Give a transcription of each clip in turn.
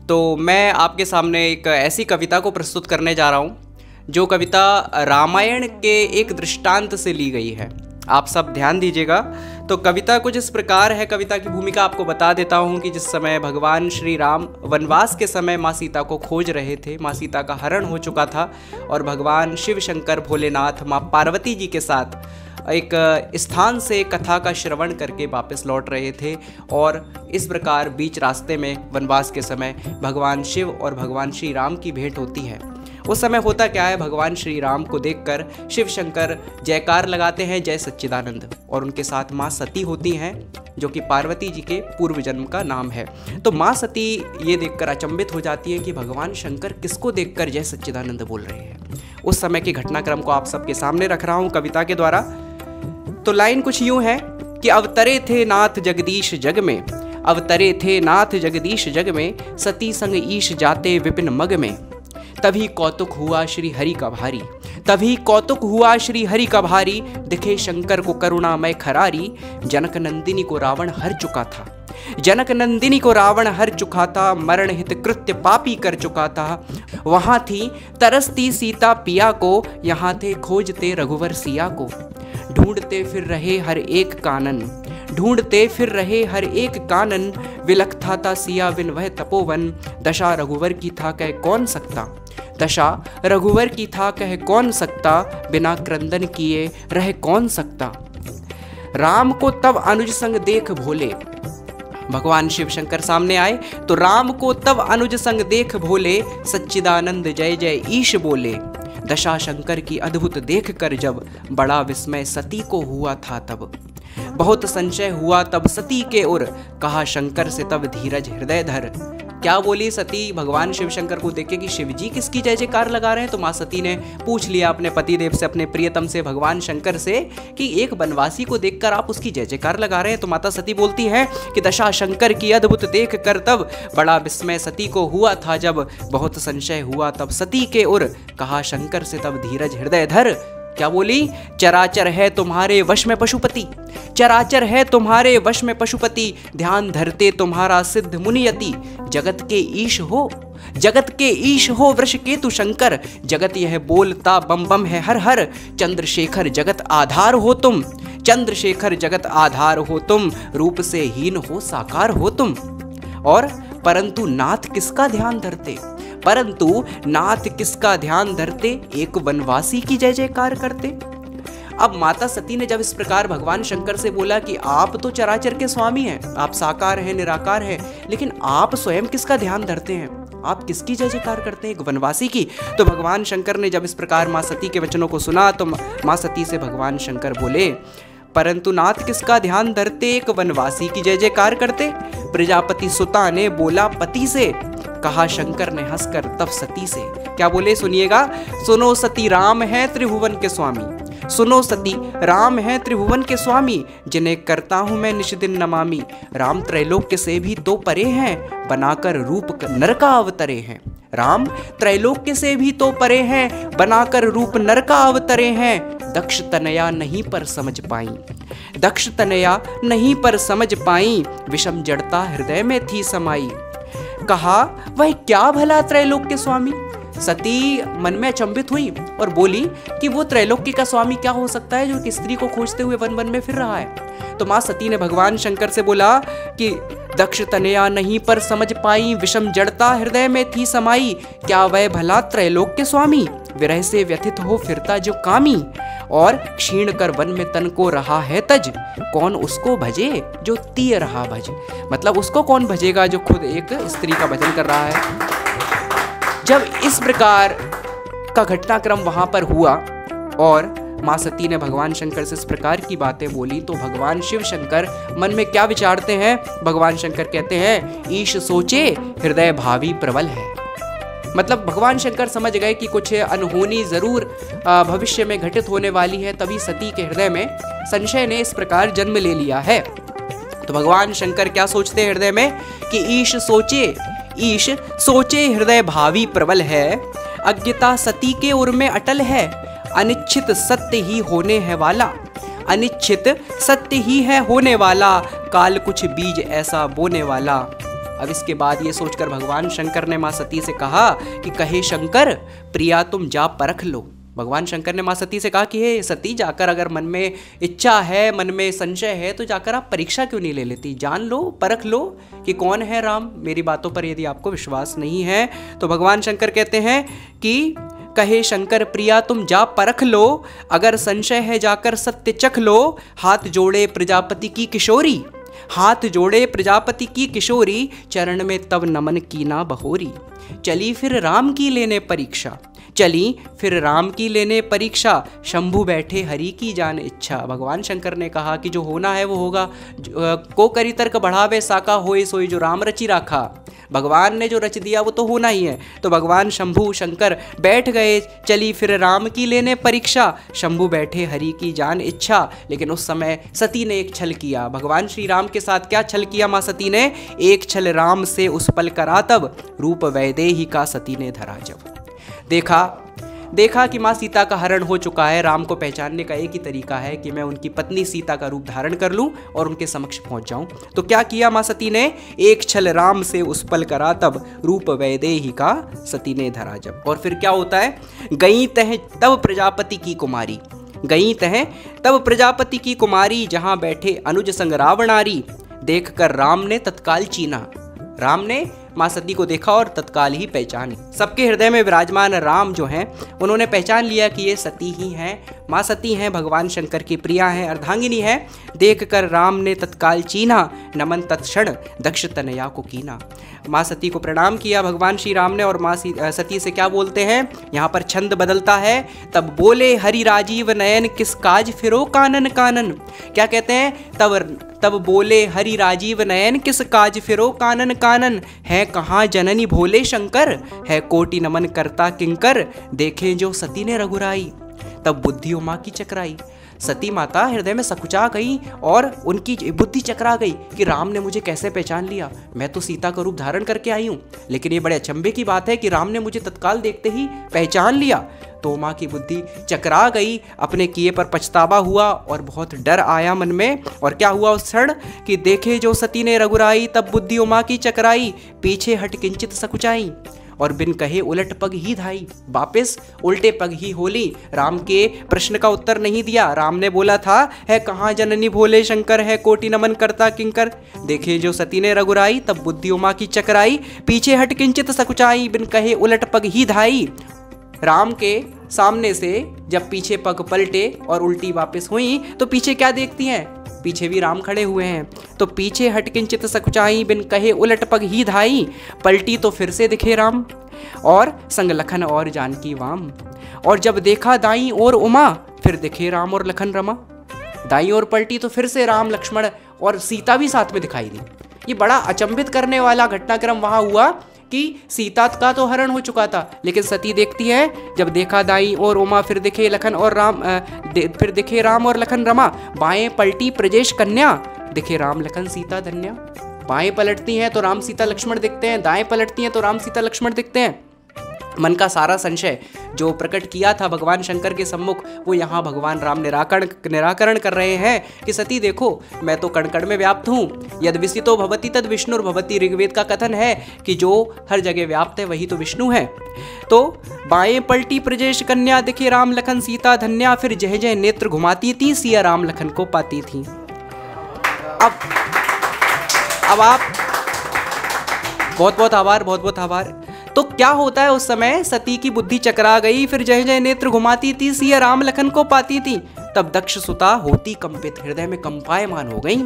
तो मैं आपके सामने एक ऐसी कविता को प्रस्तुत करने जा रहा हूँ जो कविता रामायण के एक दृष्टांत से ली गई है। आप सब ध्यान दीजिएगा। तो कविता कुछ इस प्रकार है। कविता की भूमिका आपको बता देता हूँ कि जिस समय भगवान श्री राम वनवास के समय माँ सीता को खोज रहे थे, माँ सीता का हरण हो चुका था और भगवान शिव शंकर भोलेनाथ माँ पार्वती जी के साथ एक स्थान से कथा का श्रवण करके वापस लौट रहे थे। और इस प्रकार बीच रास्ते में वनवास के समय भगवान शिव और भगवान श्री राम की भेंट होती है। उस समय होता क्या है, भगवान श्री राम को देखकर शिव शंकर जयकार लगाते हैं, जय सच्चिदानंद, और उनके साथ माँ सती होती हैं जो कि पार्वती जी के पूर्व जन्म का नाम है। तो माँ सती ये देखकर अचंभित हो जाती है कि भगवान शंकर किसको देखकर जय सच्चिदानंद बोल रहे हैं। उस समय के घटनाक्रम को आप सबके सामने रख रहा हूँ कविता के द्वारा। तो लाइन कुछ यूं है कि अवतरे थे नाथ जगदीश जग में, अवतरे थे नाथ जगदीश जग में, सती संग ईश जाते विपिन मग में। तभी कौतुक हुआ श्री हरि का भारी, तभी कौतुक हुआ श्री हरि का भारी, दिखे शंकर को करुणामय खरारी। जनक नंदिनी को रावण हर चुका था, जनक नंदिनी को रावण हर चुका था, मरण हित कृत्य पापी कर चुका था। वहां थी तरसती सीता पिया को, यहाँ थे खोजते रघुवर सिया को। ढूंढते फिर रहे हर एक कानन, ढूंढते फिर रहे हर एक कानन, विलखता था सिया बिन वह तपोवन। दशा रघुवर की था कह कौन सकता, दशा रघुवर की था कह कौन सकता, बिना क्रंदन किए रह कौन सकता। राम को तब अनुज संग देख भोले, भगवान शिव शंकर सामने आए तो राम को तब अनुज संग देख भोले, सच्चिदानंद जय जय ईश बोले। दशा शंकर की अद्भुत देख कर जब, बड़ा विस्मय सती को हुआ था तब। बहुत संशय हुआ तब सती के उर, कहा शंकर से तब धीरज हृदय धर। क्या बोली सती भगवान शिव शंकर को देख के कि शिव जी किसकी जय जयकार लगा रहे हैं। तो माँ सती ने पूछ लिया अपने पतिदेव से, अपने प्रियतम से, भगवान शंकर से, कि एक वनवासी को देखकर आप उसकी जय जयकार लगा रहे हैं। तो माता सती बोलती हैं कि दशा शंकर की अद्भुत देख कर तब, बड़ा विस्मय सती को हुआ था जब। बहुत संशय हुआ तब सती के उर, कहा शंकर से तब धीरज हृदय धर। क्या बोली, चराचर है तुम्हारे वश में पशुपति, चराचर है तुम्हारे वश में पशुपति, ध्यान धरते तुम्हारा सिद्ध मुनियति। जगत के ईश हो, जगत के ईश हो वृषकेतु शंकर, जगत यह बोलता बम बम है हर हर। चंद्रशेखर जगत आधार हो तुम, चंद्रशेखर जगत आधार हो तुम, रूप से हीन हो साकार हो तुम। और परंतु नाथ किसका ध्यान धरते, परंतु नाथ किसका ध्यान धरते, एक वनवासी की जय जयकार करते। अब माता सती ने जब इस प्रकार भगवान शंकर से बोला कि आप तो चराचर के स्वामी हैं, आप साकार हैं, निराकार हैं, लेकिन आप स्वयं किसका ध्यान धरते हैं, आप किसकी जय जयकार करते हैं, एक वनवासी की। तो भगवान शंकर ने जब इस प्रकार माँ सती के वचनों को सुना तो माँ सती से भगवान शंकर बोले, परंतु नाथ किसका ध्यान धरते, एक वनवासी की जय जयकार करते। प्रजापति सुता ने बोला पति से, कहा शंकर ने हंसकर तब सती से। क्या बोले, सुनिएगा, सुनो सती राम है त्रिभुवन के स्वामी, सुनो सती राम है त्रिभुवन के स्वामी, जिन्हें करता हूं मैं निष्दिन नमामि। राम त्रैलोक्य से भी तो परे हैं, बनाकर रूप नर का अवतरे हैं। राम त्रैलोक्य से भी तो परे हैं, बनाकर रूप नर का अवतरे हैं। दक्ष तनया नहीं पर समझ पाई, दक्ष तनया नहीं पर समझ पाई, विषम जड़ता हृदय में थी समाई। कहा वह क्या भला त्रैलोक्य स्वामी। सती मन में अचंभित हुई और बोली कि वो त्रैलोक्य का स्वामी क्या हो सकता है जो कि स्त्री को खोजते हुए वन वन में फिर रहा है। तो माँ सती ने भगवान शंकर से बोला कि दक्ष तनया नहीं पर समझ पाई, विषम जड़ता हृदय में थी समाई। क्या वह भला त्रैलोक्य स्वामी, विरह से व्यथित हो फिरता जो कामी, और क्षीण कर वन में तन को रहा है तज। कौन उसको भजे जो तीय रहा भज, मतलब उसको कौन भजेगा जो खुद एक स्त्री का भजन कर रहा है। जब इस प्रकार का घटनाक्रम वहां पर हुआ और माँ सती ने भगवान शंकर से इस प्रकार की बातें बोली तो भगवान शिव शंकर मन में क्या विचारते हैं। भगवान शंकर कहते हैं, ईश सोचे हृदय भावी प्रबल है। मतलब भगवान शंकर समझ गए कि कुछ अनहोनी जरूर भविष्य में घटित होने वाली है, तभी सती के हृदय में संशय ने इस प्रकार जन्म ले लिया है। तो भगवान शंकर क्या सोचते हैं हृदय में कि ईश सोचे हृदय भावी प्रबल है, अज्ञता सती के उर में अटल है, अनिच्छित सत्य ही होने है वाला, अनिच्छित सत्य ही है होने वाला, काल कुछ बीज ऐसा बोने वाला। अब इसके बाद ये सोचकर भगवान शंकर ने माँ सती से कहा कि कहे शंकर प्रिया तुम जा परख लो। भगवान शंकर ने माँ सती से कहा कि हे सती, जाकर अगर मन में इच्छा है, मन में संशय है, तो जाकर आप परीक्षा क्यों नहीं ले लेती, जान लो, परख लो कि कौन है राम। मेरी बातों पर यदि आपको विश्वास नहीं है तो भगवान शंकर कहते हैं कि कहे शंकर प्रिया तुम जा परख लो, अगर संशय है जाकर सत्य चख लो। हाथ जोड़े प्रजापति की किशोरी, हाथ जोड़े प्रजापति की किशोरी, चरण में तब नमन कीना बहोरी। चली फिर राम की लेने परीक्षा, चली फिर राम की लेने परीक्षा, शंभु बैठे हरि की जान इच्छा। भगवान शंकर ने कहा कि जो होना है वो होगा, को करी तर्क बढ़ावे साका होए सोई, जो राम रची राखा। भगवान ने जो रच दिया वो तो होना ही है। तो भगवान शंभु शंकर बैठ गए, चली फिर राम की लेने परीक्षा, शंभु बैठे हरि की जान इच्छा। लेकिन उस समय सती ने एक छल किया। भगवान श्री राम के साथ क्या छल किया माँ सती ने? एक छल राम से उस पल करा तब, रूप वैदेही का सती ने धरा जब। देखा कि माँ सीता का हरण हो चुका है। राम को पहचानने का एक ही तरीका है कि मैं उनकी पत्नी सीता का रूप धारण कर लूं और उनके समक्ष पहुंच जाऊं। तो क्या किया माँ सती ने? एक छल राम से उस पल करा तब, रूप वैदेही का सती ने धरा जब। और फिर क्या होता है? गई तह तब प्रजापति की कुमारी, गई तह तब प्रजापति की कुमारी, जहां बैठे अनुज संग रावणारी। देख कर राम ने तत्काल चीना, राम ने माँ सती को देखा और तत्काल ही पहचानी। सबके हृदय में विराजमान राम जो हैं उन्होंने पहचान लिया कि ये सती ही हैं, माँ सती हैं, भगवान शंकर की प्रिया हैं, अर्धांगिनी है। देख कर राम ने तत्काल चीन्हा, नमन तत्क्षण दक्ष तनया को कीना। माँ सती को प्रणाम किया भगवान श्री राम ने और माँ सती से क्या बोलते हैं? यहाँ पर छंद बदलता है। तब बोले हरि राजीव नयन, किस काज फिरो कानन कानन। क्या कहते हैं? तब बोले हरि राजीव नयन, किस काज फिरो कानन कानन। है कहाँ जननी भोले शंकर, है कोटि नमन करता किंकर। देखे जो सती ने रघुराई, तब बुद्धि उमा की चकराई। सती माता हृदय में सकुचा गई और उनकी बुद्धि चकरा गई कि राम ने मुझे कैसे पहचान लिया, मैं तो सीता का रूप धारण करके आई हूँ। लेकिन ये बड़े अचंभे की बात है कि राम ने मुझे तत्काल देखते ही पहचान लिया। तो माँ की बुद्धि चकरा गई, अपने किए पर पछतावा हुआ और बहुत डर आया मन में। और क्या हुआ उस क्षण कि देखे जो सती ने रघुराई, तब बुद्धि उमा की चकराई। पीछे हट किंचित सकुचाई, और बिन कहे उलट पग ही धाई। वापिस उल्टे पग ही होली। राम के प्रश्न का उत्तर नहीं दिया। राम ने बोला था, है कहाँ जननी भोले शंकर, है कोटि नमन करता किंकर। देखे जो सती ने रघुराई, तब बुद्धि उमा की चकराई। पीछे हट किंचित सकुचाई, बिन कहे उलट पग ही धाई। राम के सामने से जब पीछे पग पलटे और उल्टी वापस हुई तो पीछे क्या देखती हैं? पीछे भी राम खड़े हुए हैं। तो पीछे हट किंचित सकुचाई, बिन कहे उलट पग ही धाई। पलटी तो फिर से दिखे राम और संग लखन और जानकी वाम। और जब देखा दाई और उमा, फिर दिखे राम और लखन रमा। दाई और पलटी तो फिर से राम, लक्ष्मण और सीता भी साथ में दिखाई दी। ये बड़ा अचंभित करने वाला घटनाक्रम वहां हुआ कि सीता का तो हरण हो चुका था, लेकिन सती देखती है, जब देखा दाई और उमा, फिर दिखे लखन और राम, फिर दिखे राम और लखन रमा। बाएं पलटी प्रजेश कन्या, दिखे राम लखन सीता धन्या। बाएं पलटती हैं तो राम सीता लक्ष्मण दिखते हैं, दाएं पलटती हैं तो राम सीता लक्ष्मण दिखते हैं। मन का सारा संशय जो प्रकट किया था भगवान शंकर के सम्मुख, वो यहाँ भगवान राम निराकरण कर रहे हैं कि सती देखो, मैं तो कण कण में व्याप्त हूँ। यद विसितो भवति तद विष्णुर्भवति, ऋग्वेद का कथन है कि जो हर जगह व्याप्त है वही तो विष्णु है। तो बाएं पलटी प्रजेश कन्या, दिखे राम लखन सीता धन्या। फिर जय जय नेत्र घुमाती थी, सिया राम लखन को पाती थी। अब आप बहुत बहुत आभार। तो क्या होता है उस समय? सती की बुद्धि चकरा गई, फिर जय जय नेत्र घुमाती थी, सिया राम लखन को पाती थी। तब दक्ष सुता होती कंपित, हृदय में कंपायमान हो गई।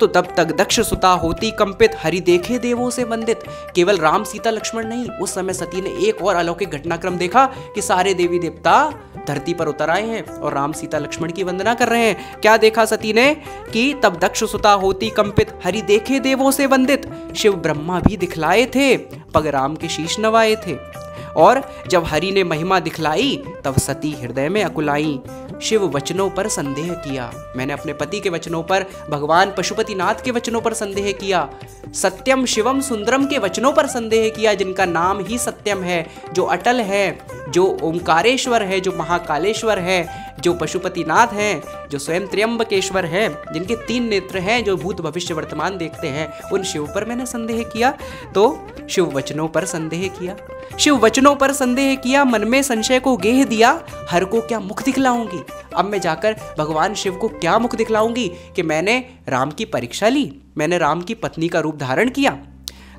तो तब तक दक्ष सुता होती कंपित, हरि देखे देवों से वंदित। केवल राम सीता लक्ष्मण नहीं, उस समय सती ने एक और अलौकिक घटनाक्रम देखा कि सारे देवी देवता धरती पर उतर आए हैं और राम सीता लक्ष्मण की वंदना कर रहे हैं। क्या देखा सती ने कि तब दक्ष सुता होती कंपित, हरि देखे देवों से वंदित। शिव ब्रह्मा भी दिखलाए थे, पग राम के शीश नवाए थे। और जब हरि ने महिमा दिखलाई, तब सती हृदय में अकुलाई। शिव वचनों पर संदेह किया, मैंने अपने पति के वचनों पर, भगवान पशुपतिनाथ के वचनों पर संदेह किया। सत्यम शिवम सुंदरम के वचनों पर संदेह किया, जिनका नाम ही सत्यम है, जो अटल है, जो ओंकारेश्वर है, जो महाकालेश्वर है, जो पशुपतिनाथ हैं, जो स्वयं त्र्यंबकेश्वर हैं, जिनके 3 नेत्र हैं, जो भूत भविष्य वर्तमान देखते हैं, उन शिव पर मैंने संदेह किया। तो शिव वचनों पर संदेह किया, शिव वचनों पर संदेह किया, मन में संशय को गेह दिया, हर को क्या मुख दिखलाऊंगी। अब मैं जाकर भगवान शिव को क्या मुख दिखलाऊंगी कि मैंने राम की परीक्षा ली, मैंने राम की पत्नी का रूप धारण किया।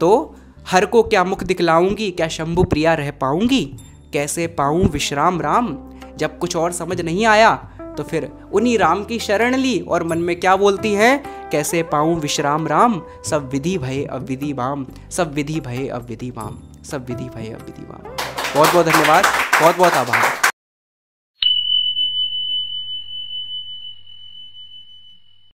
तो हर को क्या मुख दिखलाऊंगी, क्या शंभु प्रिया रह पाऊंगी, कैसे पाऊं विश्राम राम। जब कुछ और समझ नहीं आया तो फिर उन्हीं राम की शरण ली और मन में क्या बोलती है, कैसे पाऊं विश्राम राम, सब विधि भये अविधि वाम, सब विधि भये अविधि वाम, सब विधि भये अविधि वाम। बहुत बहुत धन्यवाद, बहुत बहुत आभार।